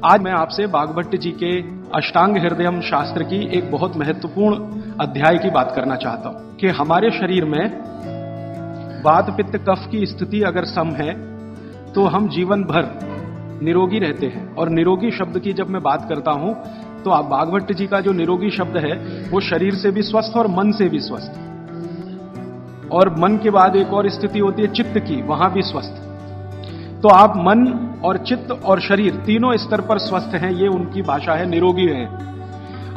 आज मैं आपसे वाग्भट्ट जी के अष्टांग हृदयम शास्त्र की एक बहुत महत्वपूर्ण अध्याय की बात करना चाहता हूं कि हमारे शरीर में वात पित्त कफ की स्थिति अगर सम है तो हम जीवन भर निरोगी रहते हैं। और निरोगी शब्द की जब मैं बात करता हूं तो आप वाग्भट्ट जी का जो निरोगी शब्द है वो शरीर से भी स्वस्थ और मन से भी स्वस्थ, और मन के बाद एक और स्थिति होती है चित्त की, वहां भी स्वस्थ। तो आप मन और चित्त और शरीर तीनों स्तर पर स्वस्थ हैं, ये उनकी भाषा है, निरोगी हैं।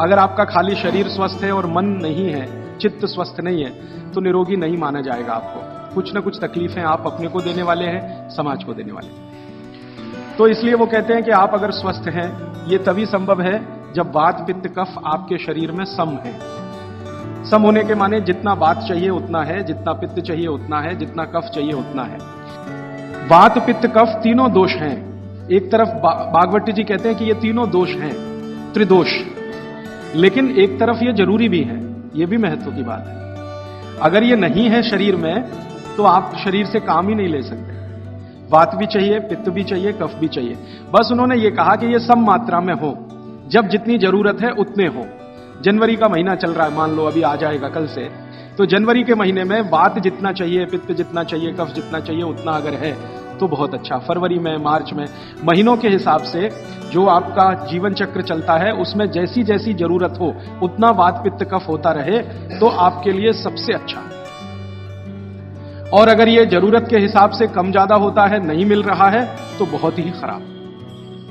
अगर आपका खाली शरीर स्वस्थ है और मन नहीं है, चित्त स्वस्थ नहीं है, तो निरोगी नहीं माना जाएगा। आपको कुछ ना कुछ तकलीफें आप अपने को देने वाले हैं, समाज को देने वाले हैं। तो इसलिए वो कहते हैं कि आप अगर स्वस्थ हैं, ये तभी संभव है जब वात पित्त कफ आपके शरीर में सम है। सम होने के माने जितना वात चाहिए उतना है, जितना पित्त चाहिए उतना है, जितना कफ चाहिए उतना है। वात पित्त कफ तीनों दोष हैं। एक तरफ वाग्भट्ट जी कहते हैं कि ये तीनों दोष हैं, त्रिदोष, लेकिन एक तरफ ये जरूरी भी है, ये भी महत्व की बात है। अगर ये नहीं है शरीर में तो आप शरीर से काम ही नहीं ले सकते। वात भी चाहिए, पित्त भी चाहिए, कफ भी चाहिए। बस उन्होंने ये कहा कि ये सम मात्रा में हो, जब जितनी जरूरत है उतने हो। जनवरी का महीना चल रहा है, मान लो अभी आ जाएगा कल से, तो जनवरी के महीने में वात जितना चाहिए, पित्त जितना चाहिए, कफ जितना चाहिए उतना अगर है तो बहुत अच्छा। फरवरी में, मार्च में, महीनों के हिसाब से जो आपका जीवन चक्र चलता है उसमें जैसी जैसी जरूरत हो उतना वात पित्त कफ होता रहे तो आपके लिए सबसे अच्छा। और अगर ये जरूरत के हिसाब से कम ज्यादा होता है, नहीं मिल रहा है, तो बहुत ही खराब,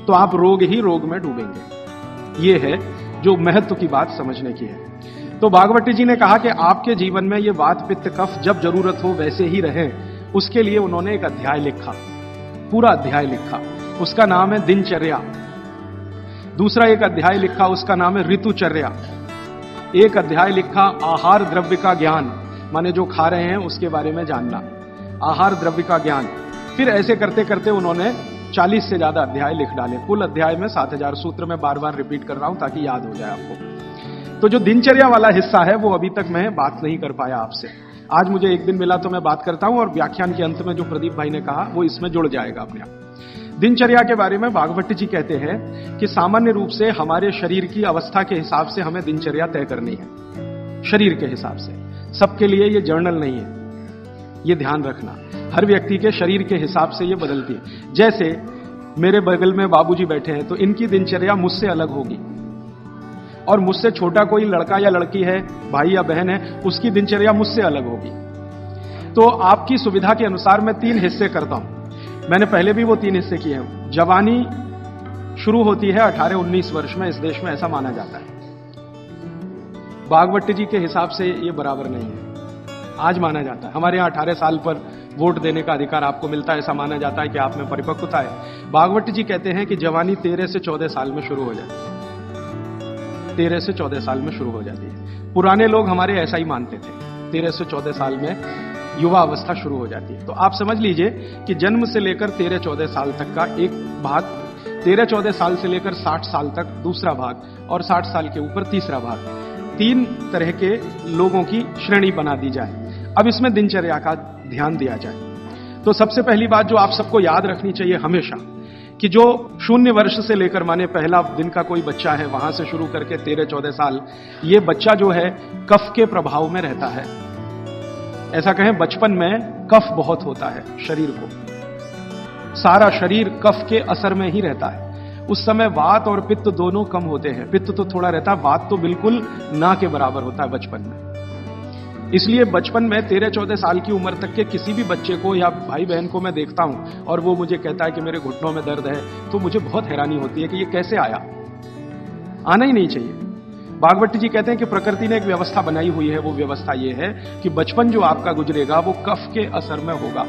तो आप रोग ही रोग में डूबेंगे। ये है जो महत्व की बात समझने की है। तो वाग्भट्ट जी ने कहा कि आपके जीवन में ये वात पित्त कफ जब जरूरत हो वैसे ही रहे, उसके लिए उन्होंने एक अध्याय लिखा, पूरा अध्याय लिखा, उसका नाम है दिनचर्या। दूसरा एक अध्याय लिखा, उसका नाम है ऋतुचर्या। एक अध्याय लिखा आहार द्रव्य का ज्ञान, माने जो खा रहे हैं उसके बारे में जानना, आहार द्रव्य का ज्ञान। फिर ऐसे करते करते उन्होंने 40 से ज्यादा अध्याय लिख डाले। कुल अध्याय में 7000 सूत्र में बार बार रिपीट कर रहा हूं ताकि याद हो जाए आपको। तो जो दिनचर्या वाला हिस्सा है वो अभी तक मैं बात नहीं कर पाया आपसे। आज मुझे एक दिन मिला तो मैं बात करता हूं, और व्याख्यान के अंत में जो प्रदीप भाई ने कहा वो इसमें जुड़ जाएगा अपने आप। दिनचर्या के बारे में वाग्भट्ट जी कहते हैं कि सामान्य रूप से हमारे शरीर की अवस्था के हिसाब से हमें दिनचर्या तय करनी है, शरीर के हिसाब से। सबके लिए ये जर्नल नहीं है, ये ध्यान रखना। हर व्यक्ति के शरीर के हिसाब से ये बदलती है। जैसे मेरे बगल में बाबूजी बैठे हैं तो इनकी दिनचर्या मुझसे अलग होगी, और मुझसे छोटा कोई लड़का या लड़की है, भाई या बहन है, उसकी दिनचर्या मुझसे अलग होगी। तो आपकी सुविधा के अनुसार मैं 3 हिस्से करता हूं। मैंने पहले भी वो 3 हिस्से किए हैं। जवानी शुरू होती है 18-19 वर्ष में, इस देश में ऐसा माना जाता है। वाग्भट्ट जी के हिसाब से ये बराबर नहीं है, आज माना जाता है। हमारे यहां 18 साल पर वोट देने का अधिकार आपको मिलता है, ऐसा माना जाता है कि आप में परिपक्वता है। वाग्भट्ट जी कहते हैं कि जवानी 13 से 14 साल में शुरू हो जाती है, 13 से 14 साल में शुरू हो जाती है। पुराने लोग हमारे ऐसा ही मानते थे, 13 से 14 साल में युवा अवस्था शुरू हो जाती है। तो आप समझ लीजिए कि जन्म से लेकर 13-14 साल तक का एक भाग, 13-14 साल से लेकर 60 साल तक दूसरा भाग, और 60 साल के ऊपर तीसरा भाग। 3 तरह के लोगों की श्रेणी बना दी जाए। अब इसमें दिनचर्या का ध्यान दिया जाए। तो सबसे पहली बात जो आप सबको याद रखनी चाहिए हमेशा, कि जो 0 वर्ष से लेकर, माने पहला दिन का कोई बच्चा है, वहां से शुरू करके 13-14 साल, ये बच्चा जो है कफ के प्रभाव में रहता है। ऐसा कहें, बचपन में कफ बहुत होता है शरीर को, सारा शरीर कफ के असर में ही रहता है। उस समय वात और पित्त दोनों कम होते हैं। पित्त तो थोड़ा रहता है, वात तो बिल्कुल ना के बराबर होता है बचपन में। इसलिए बचपन में 13-14 साल की उम्र तक के किसी भी बच्चे को या भाई बहन को मैं देखता हूं और वो मुझे कहता है कि मेरे घुटनों में दर्द है, तो मुझे बहुत हैरानी होती है कि ये कैसे आया, आना ही नहीं चाहिए। वाग्भट्ट जी कहते हैं कि प्रकृति ने एक व्यवस्था बनाई हुई है। वो व्यवस्था ये है कि बचपन जो आपका गुजरेगा वो कफ के असर में होगा,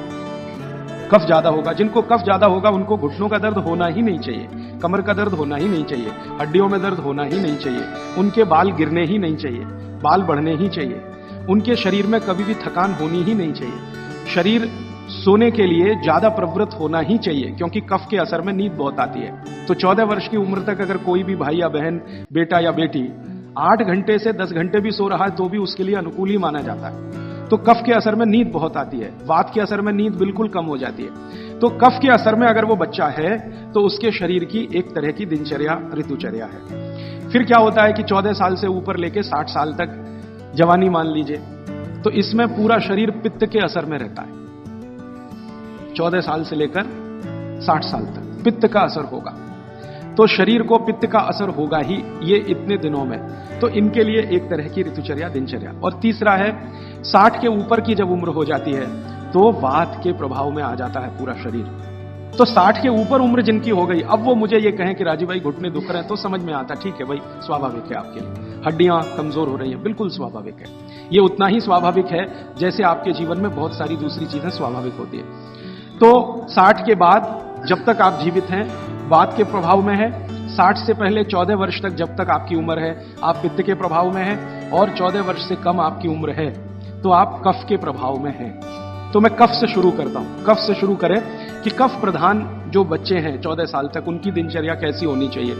कफ ज्यादा होगा। जिनको कफ ज्यादा होगा उनको घुटनों का दर्द होना ही नहीं चाहिए, कमर का दर्द होना ही नहीं चाहिए, हड्डियों में दर्द होना ही नहीं चाहिए, उनके बाल गिरने ही नहीं चाहिए, बाल बढ़ने ही चाहिए, उनके शरीर में कभी भी थकान होनी ही नहीं चाहिए। शरीर सोने के लिए ज्यादा प्रवृत्त होना ही चाहिए, क्योंकि कफ के असर में नींद बहुत आती है। तो 14 वर्ष की उम्र तक अगर कोई भी भाई या बहन, बेटा या बेटी 8 घंटे से 10 घंटे भी सो रहा है तो भी उसके लिए अनुकूल ही माना जाता है। तो कफ के असर में नींद बहुत आती है, वात के असर में नींद बिल्कुल कम हो जाती है। तो कफ के असर में अगर वो बच्चा है तो उसके शरीर की एक तरह की दिनचर्या ऋतुचर्या है। फिर क्या होता है कि 14 साल से ऊपर लेके 60 साल तक जवानी मान लीजिए, तो इसमें पूरा शरीर पित्त के असर में रहता है। 14 साल से लेकर 60 साल तक पित्त का असर होगा, तो शरीर को पित्त का असर होगा ही ये इतने दिनों में। तो इनके लिए एक तरह की ऋतुचर्या दिनचर्या। और तीसरा है 60 के ऊपर की जब उम्र हो जाती है तो वात के प्रभाव में आ जाता है पूरा शरीर। तो 60 के ऊपर उम्र जिनकी हो गई, अब वो मुझे ये कहें कि राजीव भाई घुटने दुख रहे हैं, तो समझ में आता, ठीक है भाई, स्वाभाविक है आपके लिए, हड्डियां कमजोर हो रही हैं, बिल्कुल स्वाभाविक है। ये उतना ही स्वाभाविक है जैसे आपके जीवन में बहुत सारी दूसरी चीजें स्वाभाविक होती है। तो 60 के बाद जब तक आप जीवित हैं वात के प्रभाव में है, 60 से पहले 14 वर्ष तक जब तक आपकी उम्र है आप पित्त के प्रभाव में हैं, और 14 वर्ष से कम आपकी उम्र है तो आप कफ के प्रभाव में हैं। तो मैं कफ से शुरू करता हूं। कफ से शुरू करें कि कफ प्रधान जो बच्चे हैं 14 साल तक, उनकी दिनचर्या कैसी होनी चाहिए।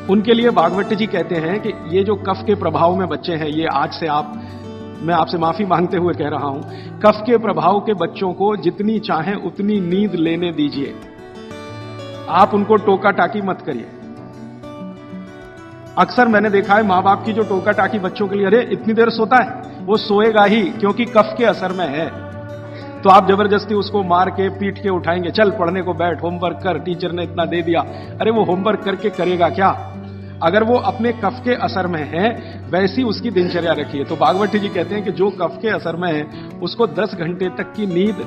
उनके लिए भागवत जी कहते हैं कि ये जो कफ के प्रभाव में बच्चे हैं, ये आज से मैं आपसे माफी मांगते हुए कह रहा हूं, कफ के प्रभाव के बच्चों को जितनी चाहें उतनी नींद लेने दीजिए। आप उनको टोका टाकी मत करिए। अक्सर मैंने देखा है मां बाप की जो टोका टाकी बच्चों के लिए, अरे इतनी देर सोता है, वो सोएगा ही क्योंकि कफ के असर में है। तो आप जबरदस्ती उसको मार के पीट के उठाएंगे, चल पढ़ने को बैठ, होमवर्क कर, टीचर ने इतना दे दिया। अरे वो होमवर्क करके करेगा क्या? अगर वो अपने कफ के असर में है वैसी उसकी दिनचर्या रखिए। तो भागवत जी कहते हैं कि जो कफ के असर में है उसको 10 घंटे तक की नींद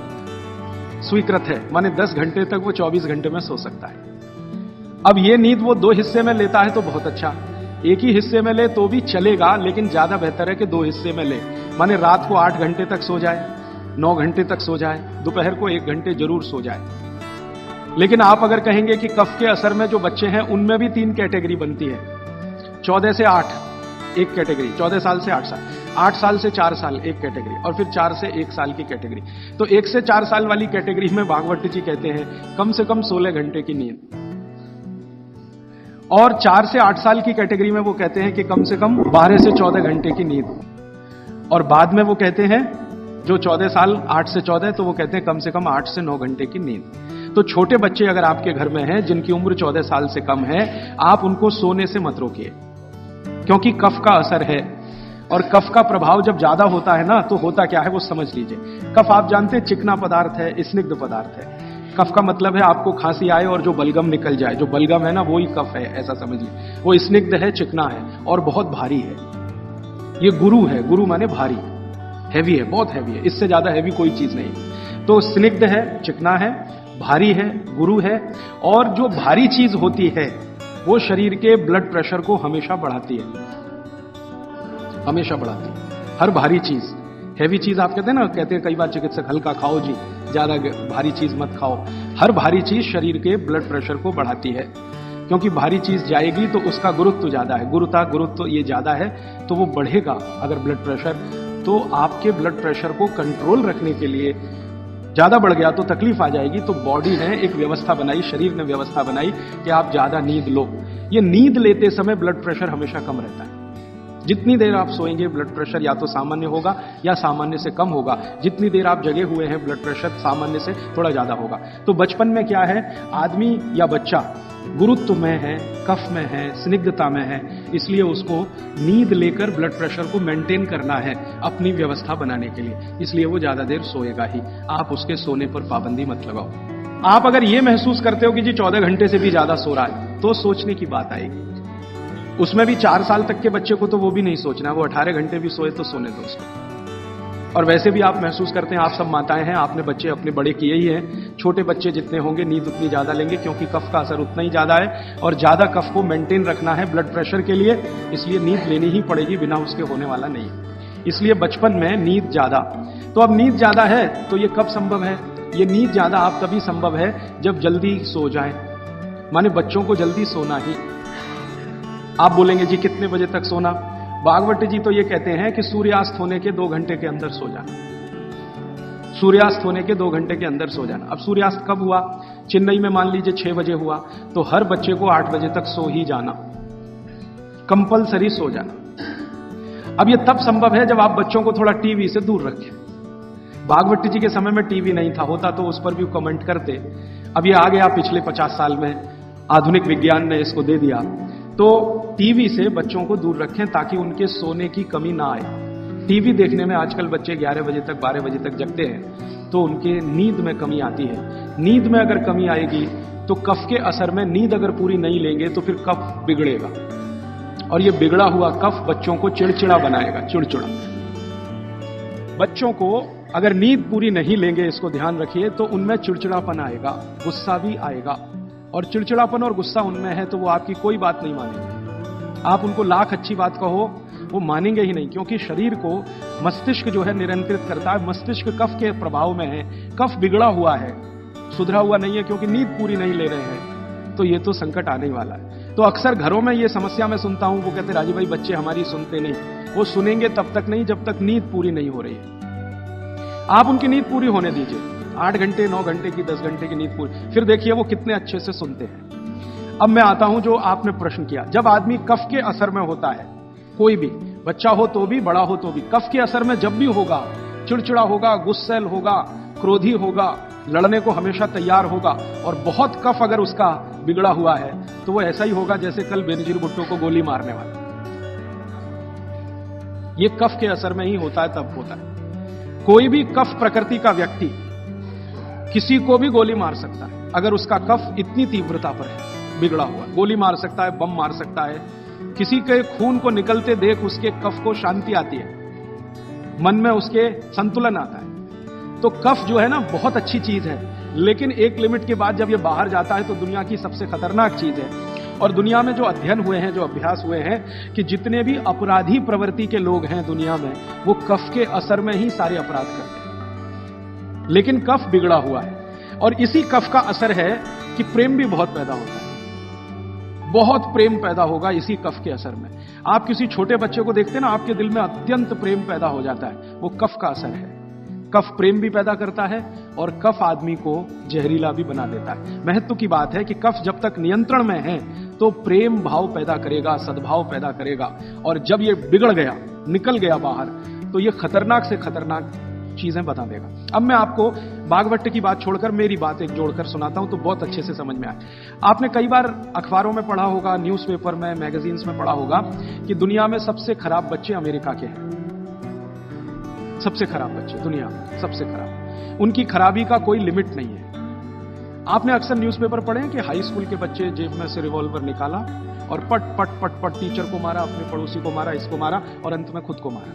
स्वीकृत है, माने 10 घंटे तक वो 24 घंटे में सो सकता है। अब ये नींद वो 2 हिस्से में लेता है तो बहुत अच्छा, एक ही हिस्से में ले तो भी चलेगा, लेकिन ज्यादा बेहतर है कि 2 हिस्से में ले। माने रात को 8 घंटे तक सो जाए, 9 घंटे तक सो जाए, दोपहर को 1 घंटे जरूर सो जाए। लेकिन आप अगर कहेंगे कि कफ के असर में जो बच्चे हैं उनमें भी 3 कैटेगरी बनती है। 14 से 8 एक कैटेगरी, 14 साल से 8 साल, 8 साल से 4 साल एक कैटेगरी, और फिर 4 से 1 साल की कैटेगरी। तो 1 से 4 साल वाली कैटेगरी में भागवत जी कहते हैं कम से कम 16 घंटे की नींद, और 4 से 8 साल की कैटेगरी में वो कहते हैं कि कम से कम 12 से 14 घंटे की नींद, और बाद में वो कहते हैं जो 14 साल 8 से 14 तो वो कहते हैं कम से कम 8 से 9 घंटे की नींद। तो छोटे बच्चे अगर आपके घर में हैं जिनकी उम्र 14 साल से कम है, आप उनको सोने से मत रोकिए, क्योंकि कफ का असर है, और कफ का प्रभाव जब ज्यादा होता है ना तो होता क्या है वो समझ लीजिए। कफ आप जानते हैं चिकना पदार्थ है, स्निग्ध पदार्थ है। कफ का मतलब है आपको खांसी आए और जो बलगम निकल जाए, जो बलगम है ना वो ही कफ है, ऐसा समझ लीजिए। वो स्निग्ध है, चिकना है और बहुत भारी है। ये गुरु है, गुरु माने भारी, हैवी है, बहुत हैवी है, इससे ज्यादा हैवी कोई चीज नहीं। तो स्निग्ध है, चिकना है, भारी है, गुरु है, और जो भारी चीज होती है वो शरीर के ब्लड प्रेशर को हमेशा बढ़ाती है, हमेशा बढ़ाती है। हर भारी चीज, हैवी चीज आप कहते हैं ना, कहते हैं कई बार चिकित्सक हल्का खाओ जी, ज्यादा भारी चीज मत खाओ। हर भारी चीज शरीर के ब्लड प्रेशर को बढ़ाती है, क्योंकि भारी चीज जाएगी तो उसका गुरुत्व ज्यादा है, गुरुत्व ये ज्यादा है तो वो बढ़ेगा। अगर ब्लड प्रेशर, तो आपके ब्लड प्रेशर को कंट्रोल रखने के लिए ज्यादा बढ़ गया तो तकलीफ आ जाएगी। तो बॉडी ने एक व्यवस्था बनाई, शरीर ने व्यवस्था बनाई कि आप ज्यादा नींद लो। ये नींद लेते समय ब्लड प्रेशर हमेशा कम रहता है। जितनी देर आप सोएंगे ब्लड प्रेशर या तो सामान्य होगा या सामान्य से कम होगा। जितनी देर आप जगे हुए हैं ब्लड प्रेशर सामान्य से थोड़ा ज्यादा होगा। तो बचपन में क्या है, आदमी या बच्चा गुरुत्व में है, कफ में है, स्निग्धता में है, इसलिए उसको नींद लेकर ब्लड प्रेशर को मेंटेन करना है अपनी व्यवस्था बनाने के लिए, इसलिए वो ज्यादा देर सोएगा ही। आप उसके सोने पर पाबंदी मत लगाओ। आप अगर ये महसूस करते हो कि जी 14 घंटे से भी ज्यादा सो रहा है तो सोचने की बात आएगी। उसमें भी 4 साल तक के बच्चे को तो वो भी नहीं सोचना, वो 18 घंटे भी सोए तो सोने दो उसको। और वैसे भी आप महसूस करते हैं, आप सब माताएं हैं, आपने बच्चे अपने बड़े किए ही हैं, छोटे बच्चे जितने होंगे नींद उतनी ज्यादा लेंगे, क्योंकि कफ का असर उतना ही ज्यादा है और ज्यादा कफ को मेंटेन रखना है ब्लड प्रेशर के लिए, इसलिए नींद लेनी ही पड़ेगी, बिना उसके होने वाला नहीं है। इसलिए बचपन में नींद ज्यादा। तो अब नींद ज्यादा है तो ये कब संभव है? ये नींद ज्यादा आप तभी संभव है जब जल्दी सो जाए, माने बच्चों को जल्दी सोना ही। आप बोलेंगे जी कितने बजे तक सोना? भागवत जी तो ये कहते हैं कि सूर्यास्त होने के 2 घंटे के अंदर सो जाना। सूर्यास्त होने के 2 घंटे के अंदर सो जाना। अब सूर्यास्त कब हुआ? चेन्नई में मान लीजिए 6 बजे हुआ, तो हर बच्चे को 8 बजे तक सो ही जाना, कंपलसरी सो जाना। अब ये तब संभव है जब आप बच्चों को थोड़ा टीवी से दूर रखें। भागवत जी के समय में टीवी नहीं था, होता तो उस पर भी कमेंट करते। अब ये आ गया पिछले 50 साल में, आधुनिक विज्ञान ने इसको दे दिया। तो टीवी से बच्चों को दूर रखें ताकि उनके सोने की कमी ना आए। टीवी देखने में आजकल बच्चे 11 बजे तक 12 बजे तक जगते हैं, तो उनके नींद में कमी आती है। नींद में अगर कमी आएगी तो कफ के असर में नींद अगर पूरी नहीं लेंगे तो फिर कफ बिगड़ेगा, और ये बिगड़ा हुआ कफ बच्चों को चिड़चिड़ा बनाएगा, चिड़चिड़ा। बच्चों को अगर नींद पूरी नहीं लेंगे, इसको ध्यान रखिए, तो उनमें चिड़चिड़ापन आएगा, गुस्सा भी आएगा। और चिड़चिड़ापन और गुस्सा उनमें है तो वो आपकी कोई बात नहीं मानेंगे। आप उनको लाख अच्छी बात कहो, वो मानेंगे ही नहीं, क्योंकि शरीर को मस्तिष्क जो है नियंत्रित करता है। मस्तिष्क कफ के प्रभाव में है, कफ बिगड़ा हुआ है, सुधरा हुआ नहीं है, क्योंकि नींद पूरी नहीं ले रहे हैं। तो ये तो संकट आने वाला है। तो अक्सर घरों में ये समस्या मैं सुनता हूं, वो कहते राजीव भाई बच्चे हमारी सुनते नहीं। वो सुनेंगे तब तक नहीं जब तक नींद पूरी नहीं हो रही है। आप उनकी नींद पूरी होने दीजिए, 8 घंटे 9 घंटे की 10 घंटे की नींद पूरी, फिर देखिए वो कितने अच्छे से सुनते हैं। अब मैं आता हूं जो आपने प्रश्न किया, जब आदमी कफ के असर में होता है, कोई भी बच्चा हो तो भी, बड़ा हो तो भी, कफ के असर में जब भी होगा, चिड़चिड़ा होगा, गुस्सैल होगा, क्रोधी होगा, लड़ने को हमेशा तैयार होगा, और बहुत कफ अगर उसका बिगड़ा हुआ है तो वो ऐसा ही होगा जैसे कल बेनजीर भुट्टो को गोली मारने वाला। ये कफ के असर में ही होता है, तब होता है। कोई भी कफ प्रकृति का व्यक्ति किसी को भी गोली मार सकता है, अगर उसका कफ इतनी तीव्रता पर है, बिगड़ा हुआ, गोली मार सकता है, बम मार सकता है। किसी के खून को निकलते देख उसके कफ को शांति आती है, मन में उसके संतुलन आता है। तो कफ जो है ना बहुत अच्छी चीज है, लेकिन एक लिमिट के बाद जब ये बाहर जाता है तो दुनिया की सबसे खतरनाक चीज है। और दुनिया में जो अध्ययन हुए हैं, जो अभ्यास हुए हैं, कि जितने भी अपराधी प्रवृत्ति के लोग हैं दुनिया में, वो कफ के असर में ही सारे अपराध करते हैं। लेकिन कफ बिगड़ा हुआ है, और इसी कफ का असर है कि प्रेम भी बहुत पैदा होता है। बहुत प्रेम पैदा होगा इसी कफ के असर में। आप किसी छोटे बच्चे को देखते हैं ना, आपके दिल में अत्यंत प्रेम पैदा हो जाता है, वो कफ का असर है। कफ प्रेम भी पैदा करता है, और कफ आदमी को जहरीला भी बना देता है। महत्व की बात है कि कफ जब तक नियंत्रण में है तो प्रेम भाव पैदा करेगा, सद्भाव पैदा करेगा, और जब ये बिगड़ गया, निकल गया बाहर, तो ये खतरनाक से खतरनाक चीजें बता देगा। अब मैं आपको भागवत की बात छोड़कर मेरी बात एक जोड़कर सुनाता हूं तो बहुत अच्छे से समझ में आए। आपने कई बार अखबारों में पढ़ा होगा, न्यूज़पेपर में, मैगजीन्स में पढ़ा होगा कि दुनिया में सबसे खराब बच्चे अमेरिका के हैं। सबसे खराब बच्चे दुनिया में, सबसे खराब। उनकी खराबी का कोई लिमिट नहीं है। आपने अक्सर न्यूज़पेपर पढ़े हैं कि हाई स्कूल के बच्चे जेब में से रिवॉल्वर निकाला और पट पट पट पट टीचर को मारा, अपने पड़ोसी को मारा, इसको मारा, और अंत में खुद को मारा।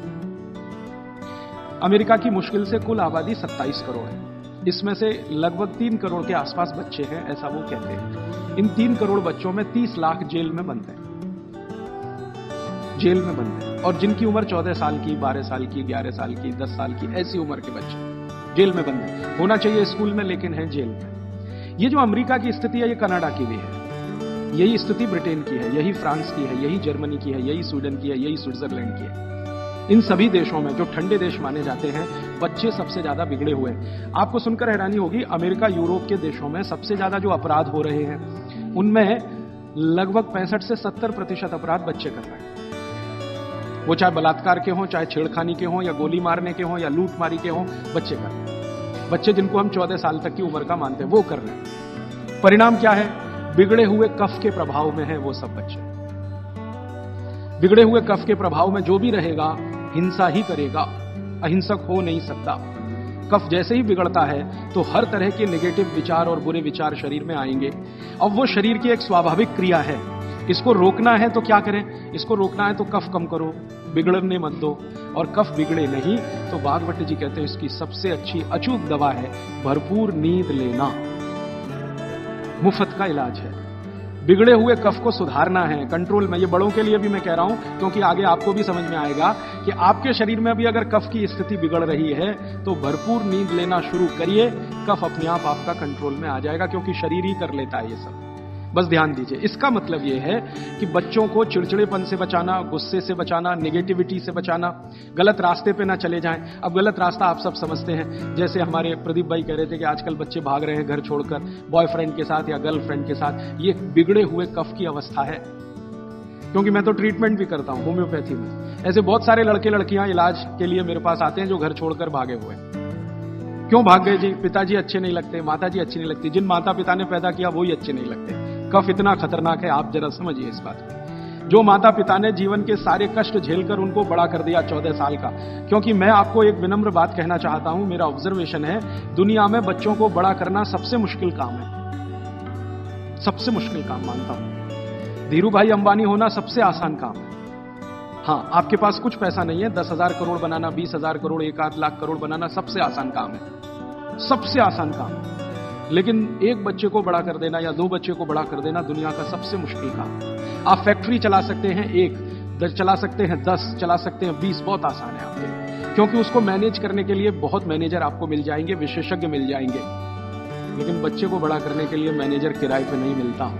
अमेरिका की मुश्किल से कुल आबादी 27 करोड़ है। इसमें से लगभग 3 करोड़ के आसपास बच्चे हैं, ऐसा वो कहते हैं। इन 3 करोड़ बच्चों में 30 लाख जेल में बंद हैं, जेल में बंद हैं, और जिनकी उम्र 14 साल की, 12 साल की, 11 साल की, 10 साल की, ऐसी उम्र के बच्चे जेल में बंद हैं। होना चाहिए स्कूल में, लेकिन है जेल में। ये जो अमेरिका की स्थिति है, ये कनाडा की भी है, यही स्थिति ब्रिटेन की है, यही फ्रांस की है, यही जर्मनी की है, यही स्वीडन की है, यही स्विट्जरलैंड की है। इन सभी देशों में, जो ठंडे देश माने जाते हैं, बच्चे सबसे ज्यादा बिगड़े हुए हैं। आपको सुनकर हैरानी होगी, अमेरिका, यूरोप के देशों में सबसे ज्यादा जो अपराध हो रहे हैं, उनमें लगभग 65 से 70% अपराध बच्चे कर रहे हैं। वो चाहे बलात्कार के हों, चाहे छेड़खानी के हों, या गोली मारने के हों, या लूटमारी के हों, बच्चे कर रहे हैं। बच्चे जिनको हम 14 साल तक की उम्र का मानते हैं, वो कर रहे हैं। परिणाम क्या है? बिगड़े हुए कफ के प्रभाव में है वो सब बच्चे। बिगड़े हुए कफ के प्रभाव में जो भी रहेगा, हिंसा ही करेगा, अहिंसक हो नहीं सकता। कफ जैसे ही बिगड़ता है तो हर तरह के नेगेटिव विचार और बुरे विचार शरीर में आएंगे। अब वो शरीर की एक स्वाभाविक क्रिया है। इसको रोकना है तो क्या करें? इसको रोकना है तो कफ कम करो, बिगड़ने मत दो। और कफ बिगड़े नहीं तो भागवत जी कहते हैं इसकी सबसे अच्छी अचूक दवा है भरपूर नींद लेना। मुफ्त का इलाज है। बिगड़े हुए कफ को सुधारना है, कंट्रोल में। ये बड़ों के लिए भी मैं कह रहा हूं, क्योंकि आगे आपको भी समझ में आएगा कि आपके शरीर में भी अगर कफ की स्थिति बिगड़ रही है तो भरपूर नींद लेना शुरू करिए। कफ अपने आप आपका कंट्रोल में आ जाएगा, क्योंकि शरीर ही कर लेता है ये सब। बस ध्यान दीजिए। इसका मतलब यह है कि बच्चों को चिड़चिड़ेपन से बचाना, गुस्से से बचाना, नेगेटिविटी से बचाना, गलत रास्ते पे ना चले जाएं। अब गलत रास्ता आप सब समझते हैं। जैसे हमारे प्रदीप भाई कह रहे थे कि आजकल बच्चे भाग रहे हैं घर छोड़कर बॉयफ्रेंड के साथ या गर्लफ्रेंड के साथ। ये बिगड़े हुए कफ की अवस्था है। क्योंकि मैं तो ट्रीटमेंट भी करता हूं होम्योपैथी में। ऐसे बहुत सारे लड़के लड़कियां इलाज के लिए मेरे पास आते हैं जो घर छोड़कर भागे हुए हैं। क्यों भाग गए जी? पिताजी अच्छे नहीं लगते, माताजी अच्छी नहीं लगती, जिन माता पिता ने पैदा किया वही अच्छे नहीं लगते। कफ इतना खतरनाक है, आप जरा समझिए इस बात को। जो माता पिता ने जीवन के सारे कष्ट झेलकर उनको बड़ा कर दिया 14 साल का। क्योंकि मैं आपको एक विनम्र बात कहना चाहता हूं, मेरा ऑब्जर्वेशन है, दुनिया में बच्चों को बड़ा करना सबसे मुश्किल काम है, सबसे मुश्किल काम मानता हूं। धीरू भाई अंबानी होना सबसे आसान काम है। हां, आपके पास कुछ पैसा नहीं है, 10,000 करोड़ बनाना, 20,000 करोड़, 1 लाख करोड़ बनाना सबसे आसान काम है, सबसे आसान काम है। लेकिन एक बच्चे को बड़ा कर देना या 2 बच्चे को बड़ा कर देना दुनिया का सबसे मुश्किल काम है। आप फैक्ट्री चला सकते हैं 1, चला सकते हैं 10, चला सकते हैं 20, बहुत आसान है आपके लिए, क्योंकि उसको मैनेज करने के लिए बहुत मैनेजर आपको मिल जाएंगे, विशेषज्ञ मिल जाएंगे। लेकिन बच्चे को बड़ा करने के लिए मैनेजर किराए पे नहीं मिलता,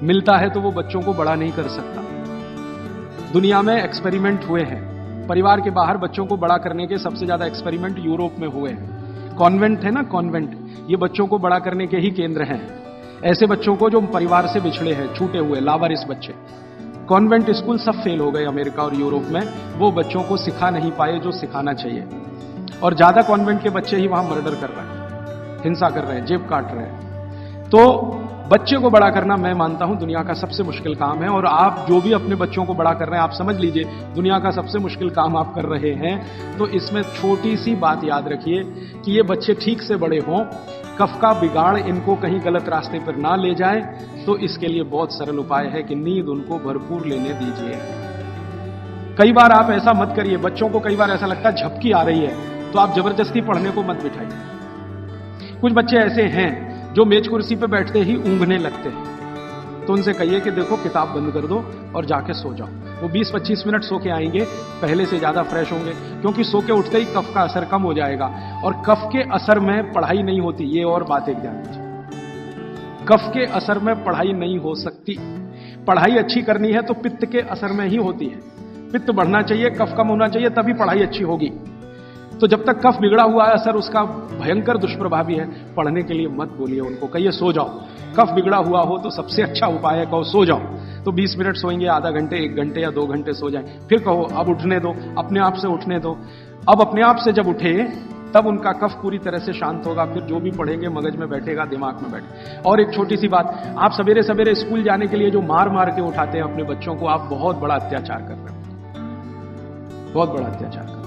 मिलता है तो वो बच्चों को बड़ा नहीं कर सकता। दुनिया में एक्सपेरिमेंट हुए हैं, परिवार के बाहर बच्चों को बड़ा करने के सबसे ज्यादा एक्सपेरिमेंट यूरोप में हुए हैं। कॉन्वेंट है ना, कॉन्वेंट, ये बच्चों को बड़ा करने के ही केंद्र हैं। ऐसे बच्चों को जो परिवार से बिछड़े हैं, छूटे हुए, लावारिस बच्चे, कॉन्वेंट स्कूल सब फेल हो गए अमेरिका और यूरोप में। वो बच्चों को सिखा नहीं पाए जो सिखाना चाहिए, और ज्यादा कॉन्वेंट के बच्चे ही वहां मर्डर कर रहे हैं, हिंसा कर रहे हैं, जेब काट रहे हैं। तो बच्चे को बड़ा करना मैं मानता हूं दुनिया का सबसे मुश्किल काम है। और आप जो भी अपने बच्चों को बड़ा कर रहे हैं, आप समझ लीजिए दुनिया का सबसे मुश्किल काम आप कर रहे हैं। तो इसमें छोटी सी बात याद रखिए कि ये बच्चे ठीक से बड़े हों, कफ का बिगाड़ इनको कहीं गलत रास्ते पर ना ले जाए। तो इसके लिए बहुत सरल उपाय है कि नींद उनको भरपूर लेने दीजिए। कई बार आप ऐसा मत करिए, बच्चों को कई बार ऐसा लगता है झपकी आ रही है तो आप जबरदस्ती पढ़ने को मत बिठाइए। कुछ बच्चे ऐसे हैं जो मेज कुर्सी पे बैठते ही ऊँघने लगते हैं, तो उनसे कहिए कि देखो किताब बंद कर दो और जाके सो जाओ। वो 20-25 मिनट सो के आएंगे, पहले से ज्यादा फ्रेश होंगे, क्योंकि सो के उठते ही कफ का असर कम हो जाएगा। और कफ के असर में पढ़ाई नहीं होती, ये और बात एक ध्यान दीजिए, कफ के असर में पढ़ाई नहीं हो सकती। पढ़ाई अच्छी करनी है तो पित्त के असर में ही होती है। पित्त बढ़ना चाहिए, कफ कम होना चाहिए, तभी पढ़ाई अच्छी होगी। तो जब तक कफ बिगड़ा हुआ है, असर उसका भयंकर दुष्प्रभावी है। पढ़ने के लिए मत बोलिए उनको, कहिए सो जाओ। कफ बिगड़ा हुआ हो तो सबसे अच्छा उपाय है कहो सो जाओ। तो 20 मिनट सोएंगे, आधा घंटे, 1 घंटे या 2 घंटे सो जाए, फिर कहो अब उठने दो, अपने आप से उठने दो। अब अपने आप से जब उठे तब उनका कफ पूरी तरह से शांत होगा, फिर जो भी पढ़ेंगे मगज में बैठेगा, दिमाग में बैठे। और एक छोटी सी बात, आप सवेरे सवेरे स्कूल जाने के लिए जो मार मार के उठाते हैं अपने बच्चों को, आप बहुत बड़ा अत्याचार कर रहे हो, बहुत बड़ा अत्याचार कर रहे हो।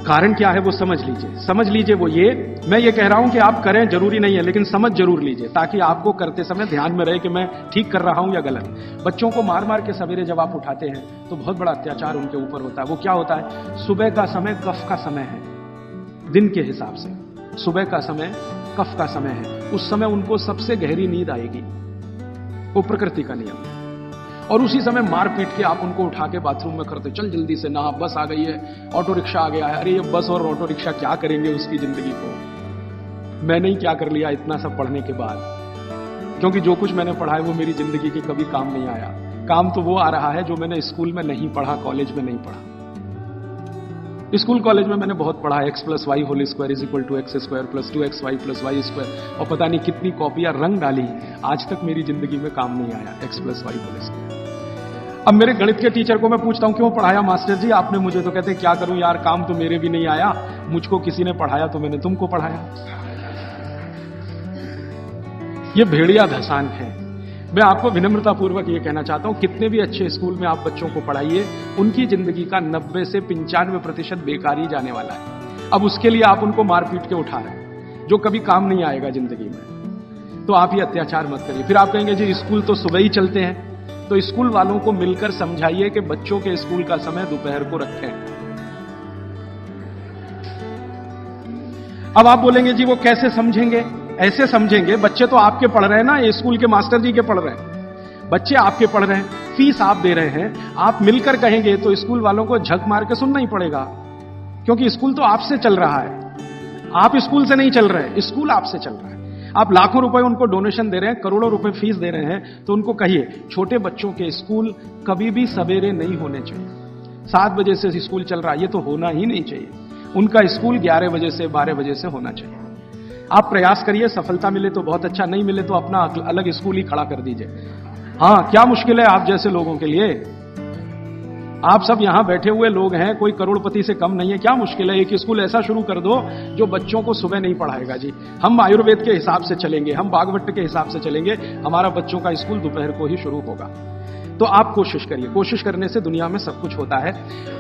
कारण क्या है वो समझ लीजिए, समझ लीजिए वो ये, मैं ये कह रहा हूं कि आप करें जरूरी नहीं है, लेकिन समझ जरूर लीजिए, ताकि आपको करते समय ध्यान में रहे कि मैं ठीक कर रहा हूं या गलत। बच्चों को मार मार के सवेरे जब आप उठाते हैं तो बहुत बड़ा अत्याचार उनके ऊपर होता है। वो क्या होता है, सुबह का समय कफ का समय है, दिन के हिसाब से सुबह का समय कफ का समय है। उस समय उनको सबसे गहरी नींद आएगी, वो प्रकृति का नियम है। और उसी समय मार पीट के आप उनको उठा के बाथरूम में करते, चल जल्दी से नहा, बस आ गई है, ऑटो रिक्शा आ गया है। अरे ये बस और ऑटो रिक्शा क्या करेंगे उसकी जिंदगी को। मैंने ही क्या कर लिया इतना सब पढ़ने के बाद, क्योंकि जो कुछ मैंने पढ़ा है वो मेरी जिंदगी के कभी काम नहीं आया। काम तो वो आ रहा है जो मैंने स्कूल में नहीं पढ़ा, कॉलेज में नहीं पढ़ा। स्कूल कॉलेज में मैंने बहुत पढ़ा, x + y² = x² + 2xy + y², और पता नहीं कितनी कॉपियां रंग डाली, आज तक मेरी जिंदगी में काम नहीं आया x + y²। अब मेरे गणित के टीचर को मैं पूछता हूं क्यों पढ़ाया मास्टर जी आपने मुझे, तो कहते क्या करूं यार, काम तो मेरे भी नहीं आया, मुझको किसी ने पढ़ाया तो मैंने तुमको पढ़ाया। ये भेड़िया धसान है। मैं आपको विनम्रतापूर्वक ये कहना चाहता हूं, कितने भी अच्छे स्कूल में आप बच्चों को पढ़ाइए, उनकी जिंदगी का 90 से 95% बेकार ही जाने वाला है। अब उसके लिए आप उनको मार पीट के उठा रहे हैं जो कभी काम नहीं आएगा जिंदगी में। तो आप ये अत्याचार मत करिए। फिर आप कहेंगे जी स्कूल तो सुबह ही चलते हैं, तो स्कूल वालों को मिलकर समझाइए कि बच्चों के स्कूल का समय दोपहर को रखें। अब आप बोलेंगे जी वो कैसे समझेंगे, ऐसे समझेंगे, बच्चे तो आपके पढ़ रहे हैं ना, ये स्कूल के मास्टर जी के पढ़ रहे हैं, बच्चे आपके पढ़ रहे हैं, फीस आप दे रहे हैं। आप मिलकर कहेंगे तो स्कूल वालों को झक मार के सुनना ही पड़ेगा, क्योंकि स्कूल तो आपसे चल रहा है, आप स्कूल से नहीं चल रहे, स्कूल आपसे चल रहा है। आप लाखों रुपए उनको डोनेशन दे रहे हैं, करोड़ों रुपए फीस दे रहे हैं, तो उनको कहिए छोटे बच्चों के स्कूल कभी भी सवेरे नहीं होने चाहिए। 7 बजे से स्कूल चल रहा है, ये तो होना ही नहीं चाहिए। उनका स्कूल 11 बजे से 12 बजे से होना चाहिए। आप प्रयास करिए, सफलता मिले तो बहुत अच्छा, नहीं मिले तो अपना अलग स्कूल ही खड़ा कर दीजिए। हाँ, क्या मुश्किल है आप जैसे लोगों के लिए। आप सब यहां बैठे हुए लोग हैं, कोई करोड़पति से कम नहीं है। क्या मुश्किल है? एक स्कूल ऐसा शुरू कर दो जो बच्चों को सुबह नहीं पढ़ाएगा जी। हम आयुर्वेद के हिसाब से चलेंगे, हम भागवत के हिसाब से चलेंगे, हमारा बच्चों का स्कूल दोपहर को ही शुरू होगा। तो आप कोशिश करिए, कोशिश करने से दुनिया में सब कुछ होता है।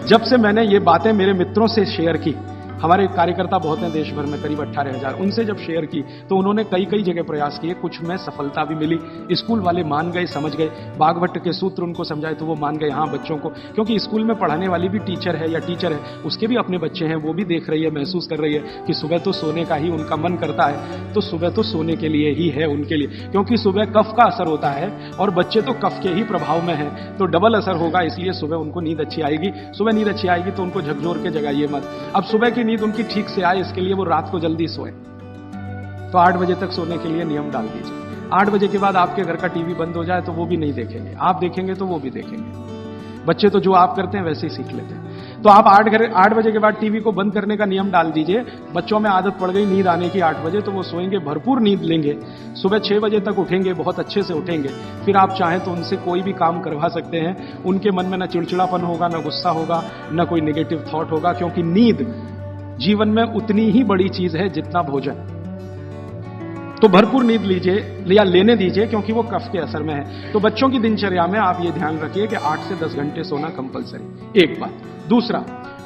जब से मैंने ये बातें मेरे मित्रों से शेयर की, हमारे कार्यकर्ता बहुत हैं देश भर में, करीब 18,000, उनसे जब शेयर की तो उन्होंने कई कई जगह प्रयास किए, कुछ में सफलता भी मिली। स्कूल वाले मान गए, समझ गए, भागवत के सूत्र उनको समझाए तो वो मान गए। हाँ, बच्चों को, क्योंकि स्कूल में पढ़ाने वाली भी टीचर है या टीचर है, उसके भी अपने बच्चे हैं, वो भी देख रही है, महसूस कर रही है कि सुबह तो सोने का ही उनका मन करता है, तो सुबह तो सोने के लिए ही है उनके लिए, क्योंकि सुबह कफ का असर होता है और बच्चे तो कफ के ही प्रभाव में हैं, तो डबल असर होगा। इसलिए सुबह उनको नींद अच्छी आएगी। सुबह नींद अच्छी आएगी तो उनको झकझोर के जगाइए मत। अब सुबह की नींद उनकी ठीक से आए, इसके लिए वो रात को जल्दी सोए, तो 8 बजे तक सोने के लिए नियम डाल दीजिए। 8 बजे के बाद आपके घर का टीवी बंद हो जाए तो वो भी नहीं देखेंगे, आप देखेंगे तो वो भी देखेंगे। बच्चे तो जो आप करते हैं वैसे ही सीख लेते हैं। तो आप 8 बजे के बाद टीवी को बंद करने का नियम डाल दीजिए। बच्चों में आदत पड़ गई नींद आने की 8 बजे, तो वो सोएंगे, भरपूर नींद लेंगे, सुबह 6 बजे तक उठेंगे, बहुत अच्छे से उठेंगे। फिर आप चाहें तो उनसे कोई भी काम करवा सकते हैं। उनके मन में न चिड़चिड़ापन होगा, न गुस्सा होगा, न कोई नेगेटिव थॉट होगा, क्योंकि नींद जीवन में उतनी ही बड़ी चीज है जितना भोजन। तो भरपूर नींद लीजिए या लेने दीजिए, क्योंकि वो कफ के असर में है। तो बच्चों की दिनचर्या में आप ये ध्यान रखिए कि 8 से 10 घंटे सोना कंपलसरी, एक बात। दूसरा,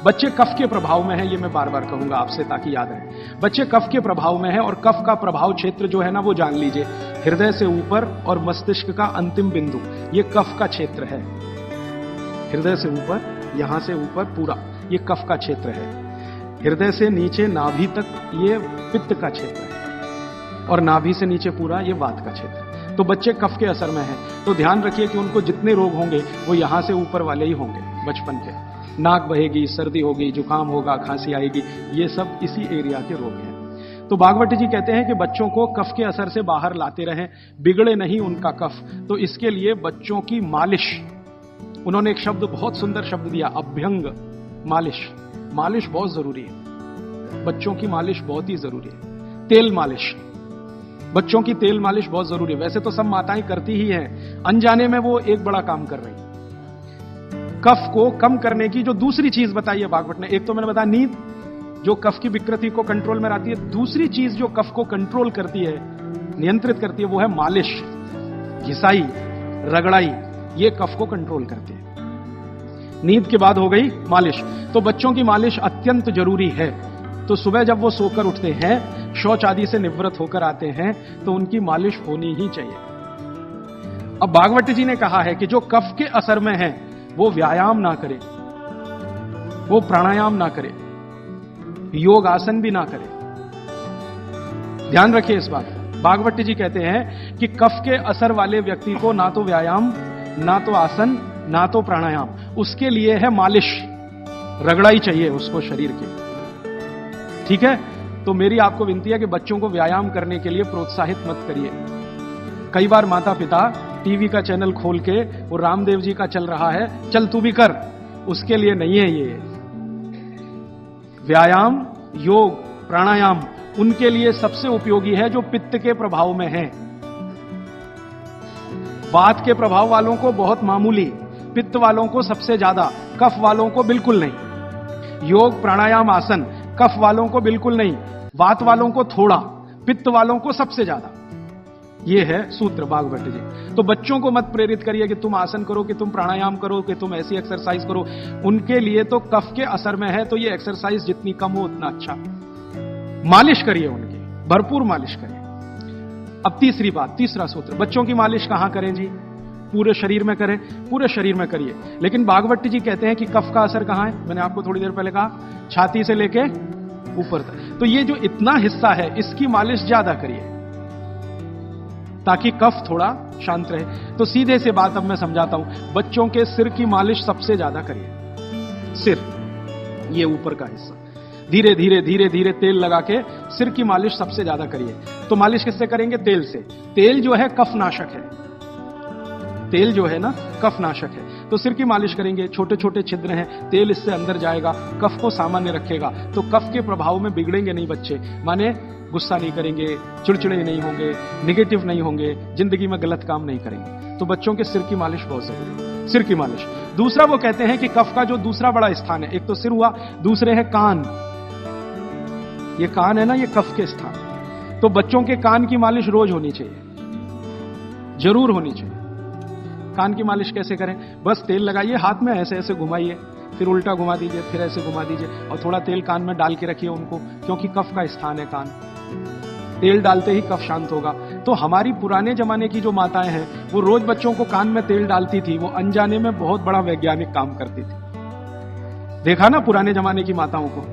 बच्चे कफ के प्रभाव में है, ये मैं बार बार कहूंगा आपसे ताकि याद रहे। बच्चे कफ के प्रभाव में है और कफ का प्रभाव क्षेत्र जो है ना, वो जान लीजिए, हृदय से ऊपर और मस्तिष्क का अंतिम बिंदु, ये कफ का क्षेत्र है। हृदय से ऊपर, यहां से ऊपर पूरा ये कफ का क्षेत्र है। हृदय से नीचे नाभि तक ये पित्त का क्षेत्र है और नाभि से नीचे पूरा ये वात का क्षेत्र। तो बच्चे कफ के असर में हैं, तो ध्यान रखिए कि उनको जितने रोग होंगे वो यहां से ऊपर वाले ही होंगे बचपन के। नाक बहेगी, सर्दी होगी, जुकाम होगा, खांसी आएगी, ये सब इसी एरिया के रोग हैं। तो भागवत जी कहते हैं कि बच्चों को कफ के असर से बाहर लाते रहें, बिगड़े नहीं उनका कफ। तो इसके लिए बच्चों की मालिश, उन्होंने एक शब्द, बहुत सुंदर शब्द दिया, अभ्यंग मालिश। मालिश बहुत जरूरी है, बच्चों की मालिश बहुत ही जरूरी है। तेल मालिश, बच्चों की तेल मालिश बहुत जरूरी है। वैसे तो सब माताएं करती ही हैं, अनजाने में वो एक बड़ा काम कर रही। कफ को कम करने की जो दूसरी चीज बताई है भागवत ने, एक तो मैंने बताया नींद, जो कफ की विकृति को कंट्रोल में लाती है। दूसरी चीज जो कफ को कंट्रोल करती है, नियंत्रित करती है, वो है मालिश, घिसाई, रगड़ाई, ये कफ को कंट्रोल करती है। नींद के बाद हो गई मालिश। तो बच्चों की मालिश अत्यंत जरूरी है। तो सुबह जब वो सोकर उठते हैं, शौच आदि से निवृत्त होकर आते हैं, तो उनकी मालिश होनी ही चाहिए। अब भागवत जी ने कहा है कि जो कफ के असर में है वो व्यायाम ना करे, वो प्राणायाम ना करे, योग आसन भी ना करे। ध्यान रखिए इस बात को। भागवत जी कहते हैं कि कफ के असर वाले व्यक्ति को ना तो व्यायाम, ना तो आसन, ना तो प्राणायाम, उसके लिए है मालिश, रगड़ाई चाहिए उसको शरीर की। ठीक है? तो मेरी आपको विनती है कि बच्चों को व्यायाम करने के लिए प्रोत्साहित मत करिए। कई बार माता पिता टीवी का चैनल खोल के वो रामदेव जी का चल रहा है, चल तू भी कर, उसके लिए नहीं है ये। व्यायाम, योग, प्राणायाम उनके लिए सबसे उपयोगी है जो पित्त के प्रभाव में है। वात के प्रभाव वालों को बहुत मामूली, पित्त वालों को सबसे ज्यादा, कफ वालों को बिल्कुल नहीं। योग, प्राणायाम, आसन कफ वालों को बिल्कुल नहीं, वात वालों को थोड़ा, पित्त वालों को सबसे ज्यादा। ये है सूत्र भागवत जी। तो बच्चों को मत प्रेरित करिए कि तुम आसन करो, कि तुम प्राणायाम करो, कि तुम ऐसी एक्सरसाइज करो। उनके लिए तो कफ के असर में है, तो ये एक्सरसाइज जितनी कम हो उतना अच्छा। मालिश करिए उनकी, भरपूर मालिश करिए। अब तीसरी बात, तीसरा सूत्र, बच्चों की मालिश कहां करें जी? पूरे शरीर में करें, पूरे शरीर में करिए। लेकिन भागवत जी कहते हैं कि कफ का असर कहां है? मैंने आपको थोड़ी देर पहले कहा, छाती से लेके ऊपर तक। तो ये जो इतना हिस्सा है, इसकी मालिश ज्यादा करिए ताकि कफ थोड़ा शांत रहे। तो सीधे से बात अब मैं समझाता हूं, बच्चों के सिर की मालिश सबसे ज्यादा करिए। सिर, ये ऊपर का हिस्सा, धीरे धीरे धीरे धीरे तेल लगा के सिर की मालिश सबसे ज्यादा करिए। तो मालिश किससे करेंगे? तेल से। तेल जो है कफनाशक है, तेल जो है ना कफनाशक है। तो सिर की मालिश करेंगे, छोटे छोटे छिद्र हैं, तेल इससे अंदर जाएगा, कफ को सामान्य रखेगा। तो कफ के प्रभाव में बिगड़ेंगे नहीं बच्चे, माने गुस्सा नहीं करेंगे, चिड़चिड़े नहीं होंगे, निगेटिव नहीं होंगे, जिंदगी में गलत काम नहीं करेंगे। तो बच्चों के सिर की मालिश बहुत जरूरी है। सिर की मालिश। दूसरा वो कहते हैं कि कफ का जो दूसरा बड़ा स्थान है, एक तो सिर हुआ, दूसरे है कान। ये कान है ना, ये कफ के स्थान। तो बच्चों के कान की मालिश रोज होनी चाहिए, जरूर होनी चाहिए। कान की मालिश कैसे करें? बस तेल लगाइए, हाथ में ऐसे ऐसे घुमाइए, फिर उल्टा घुमा दीजिए, फिर ऐसे घुमा दीजिए, और थोड़ा तेल कान में डाल के रखिए उनको, क्योंकि कफ का स्थान है कान। तेल डालते ही कफ शांत होगा। तो हमारी पुराने जमाने की जो माताएं हैं, वो रोज बच्चों को कान में तेल डालती थी, वो अनजाने में बहुत बड़ा वैज्ञानिक काम करती थी। देखा ना पुराने जमाने की माताओं को।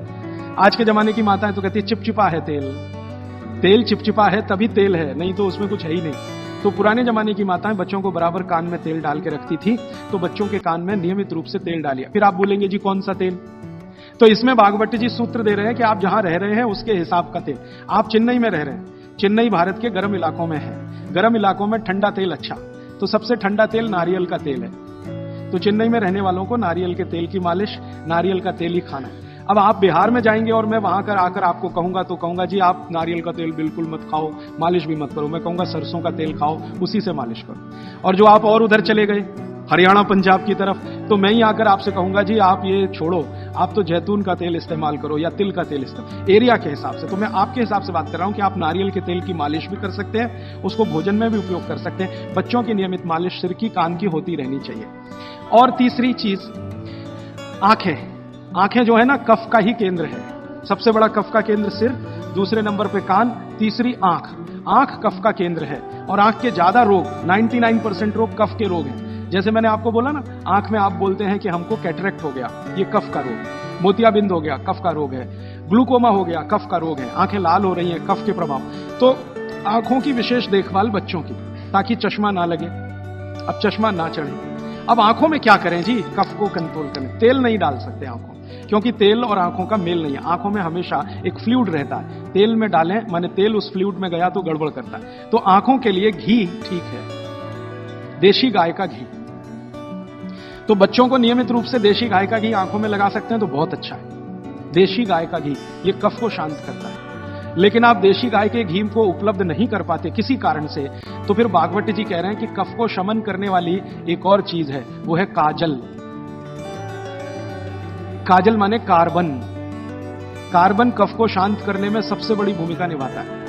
आज के जमाने की माताएं तो कहती है चिपचिपा है तेल, तेल चिपचिपा है तभी तेल है, नहीं तो उसमें कुछ है ही नहीं। तो पुराने जमाने की माताएं बच्चों को बराबर कान में तेल डाल के रखती थी। तो बच्चों के कान में नियमित रूप से तेल डालिए। फिर आप बोलेंगे जी कौन सा तेल? तो इसमें भागवत जी सूत्र दे रहे हैं कि आप जहां रह रहे हैं उसके हिसाब का तेल। आप चेन्नई में रह रहे हैं, चेन्नई भारत के गर्म इलाकों में है, गर्म इलाकों में ठंडा तेल अच्छा, तो सबसे ठंडा तेल नारियल का तेल है। तो चेन्नई में रहने वालों को नारियल के तेल की मालिश, नारियल का तेल ही खाना है। अब आप बिहार में जाएंगे और मैं वहां कर आकर आपको कहूंगा, तो कहूंगा जी आप नारियल का तेल बिल्कुल मत खाओ, मालिश भी मत करो। मैं कहूंगा सरसों का तेल खाओ, उसी से मालिश करो। और जो आप और उधर चले गए हरियाणा पंजाब की तरफ, तो मैं ही आकर आपसे कहूंगा जी आप ये छोड़ो, आप तो जैतून का तेल इस्तेमाल करो या तिल का तेल इस्तेमाल, एरिया के हिसाब से। तो मैं आपके हिसाब से बात कर रहा हूं कि आप नारियल के तेल की मालिश भी कर सकते हैं, उसको भोजन में भी उपयोग कर सकते हैं। बच्चों की नियमित मालिश सिर की, कान की होती रहनी चाहिए। और तीसरी चीज, आंखें। आंखें जो है ना, कफ का ही केंद्र है। सबसे बड़ा कफ का केंद्र सिर, दूसरे नंबर पे कान, तीसरी आंख। आंख कफ का केंद्र है, और आंख के ज्यादा रोग, 99% रोग कफ के रोग हैं। जैसे मैंने आपको बोला ना, आंख में आप बोलते हैं कि हमको कैटरेक्ट हो गया, ये कफ का रोग है। मोतियाबिंद हो गया, कफ का रोग है। ग्लूकोमा हो गया, कफ का रोग है। आंखें लाल हो रही हैं, कफ के प्रभाव। तो आंखों की विशेष देखभाल बच्चों की, ताकि चश्मा ना लगे, अब चश्मा ना चढ़े। अब आंखों में क्या करें जी? कफ को कंट्रोल करें। तेल नहीं डाल सकते आंखों, क्योंकि तेल और आंखों का मेल नहीं है। आंखों में हमेशा एक फ्लूइड रहता है, तेल में डालें माने तेल उस फ्लूइड में गया तो गड़बड़ करता है। तो आंखों के लिए घी ठीक है, देशी गाय का घी। तो बच्चों को नियमित रूप से देशी गाय का घी आंखों में लगा सकते हैं तो बहुत अच्छा है। देशी गाय का घी ये कफ को शांत करता है। लेकिन आप देशी गाय के घी को उपलब्ध नहीं कर पाते किसी कारण से, तो फिर भागवत जी कह रहे हैं कि कफ को शमन करने वाली एक और चीज है, वो है काजल। काजल माने कार्बन। कार्बन कफ को शांत करने में सबसे बड़ी भूमिका निभाता है।